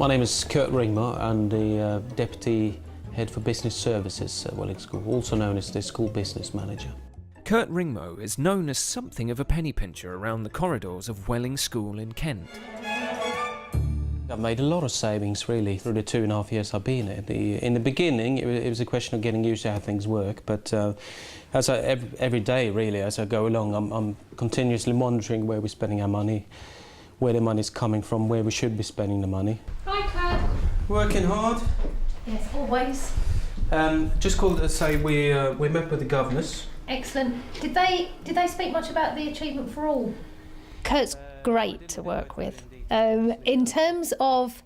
My name is Kurt Ringmo. I'm the Deputy Head for Business Services at Welling School, also known as the School Business Manager. Kurt Ringmo is known as something of a penny pincher around the corridors of Welling School in Kent. I've made a lot of savings really through the 2.5 years I've been here. In the beginning it was a question of getting used to how things work, but every day really as I go along I'm continuously monitoring where we're spending our money, where the money's coming from, where we should be spending the money. Hi Kurt. Working hard. Yes, always. Just called to say we met with the governors. Excellent. Did they speak much about the Achievement for All? Kurt's great to work with. In terms of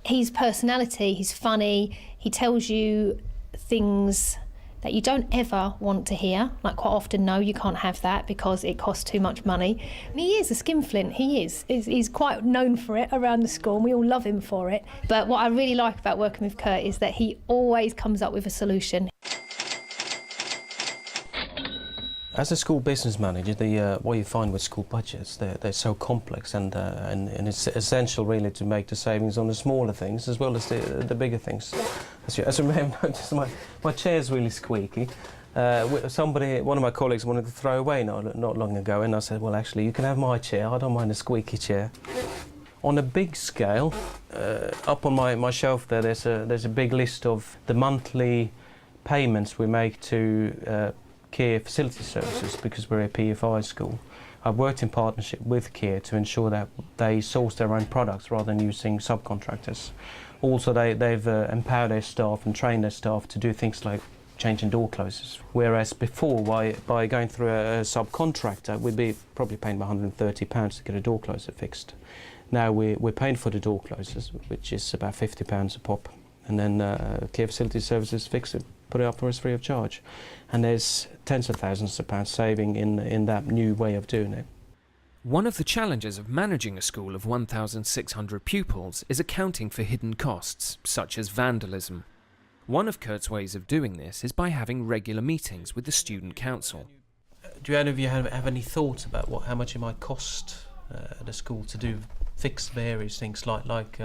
his personality, he's funny, he tells you things that you don't ever want to hear, like quite often, no, you can't have that because it costs too much money. And he is a skinflint, he is. He's quite known for it around the school and we all love him for it. But what I really like about working with Kurt is that he always comes up with a solution. As a school business manager, what you find with school budgets, they're so complex and it's essential really to make the savings on the smaller things as well as the bigger things. As you may have noticed, my chair's really squeaky. One of my colleagues wanted to throw away not long ago, and I said, well actually you can have my chair, I don't mind a squeaky chair. On a big scale, up on my shelf there's a big list of the monthly payments we make to Care Facility Services because we're a PFI school. I've worked in partnership with Care to ensure that they source their own products rather than using subcontractors. Also, they've empowered their staff and trained their staff to do things like changing door closers. Whereas before, by going through a subcontractor, we'd be probably paying about £130 to get a door closer fixed. Now we're paying for the door closers, which is about £50 a pop. And then Care Facility Services fix it, put it up for us free of charge. And there's tens of thousands of pounds saving in that new way of doing it. One of the challenges of managing a school of 1,600 pupils is accounting for hidden costs, such as vandalism. One of Kurt's ways of doing this is by having regular meetings with the student council. Do any of you have any thoughts about how much it might cost the school to fix various things like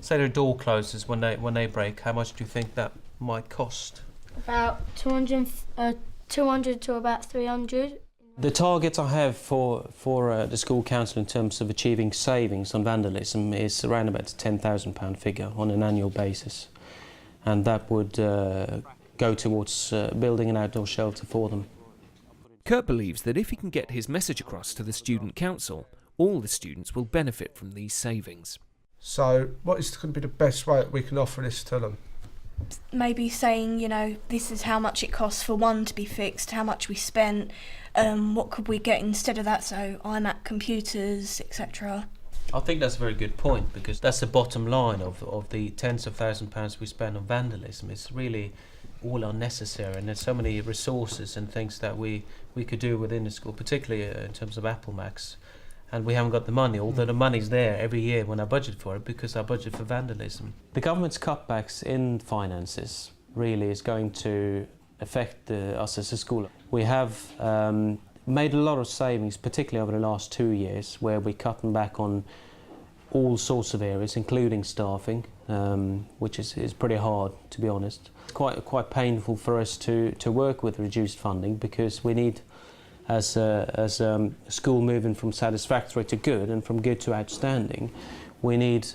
say their door closers when they break? How much do you think that might cost? About 200 to about 300. The target I have for the school council in terms of achieving savings on vandalism is around about a £10,000 figure on an annual basis, and that would go towards building an outdoor shelter for them. Kurt believes that if he can get his message across to the student council, all the students will benefit from these savings. So what is going to be the best way that we can offer this to them? Maybe saying, you know, this is how much it costs for one to be fixed, how much we spent, what could we get instead of that, so iMac computers, etc. I think that's a very good point, because that's the bottom line of the tens of thousands of pounds we spend on vandalism. It's really all unnecessary, and there's so many resources and things that we could do within the school, particularly in terms of Apple Macs. And we haven't got the money, although the money's there every year when I budget for it, because I budget for vandalism. The government's cutbacks in finances really is going to affect us as a school. We have made a lot of savings, particularly over the last 2 years, where we're cutting back on all sorts of areas, including staffing, which is pretty hard, to be honest. It's quite painful for us to work with reduced funding, because we need, as a school moving from satisfactory to good and from good to outstanding, we need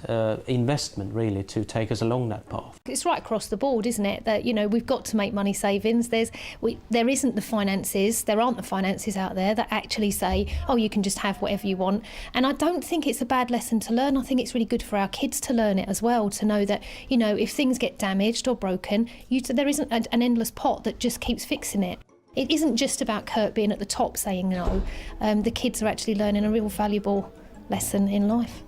investment really to take us along that path. It's right across the board, isn't it? That, you know, we've got to make money savings. There aren't the finances out there that actually say, oh, you can just have whatever you want. And I don't think it's a bad lesson to learn. I think it's really good for our kids to learn it as well, to know that, you know, if things get damaged or broken, there isn't an endless pot that just keeps fixing it. It isn't just about Kurt being at the top saying no. The kids are actually learning a real valuable lesson in life.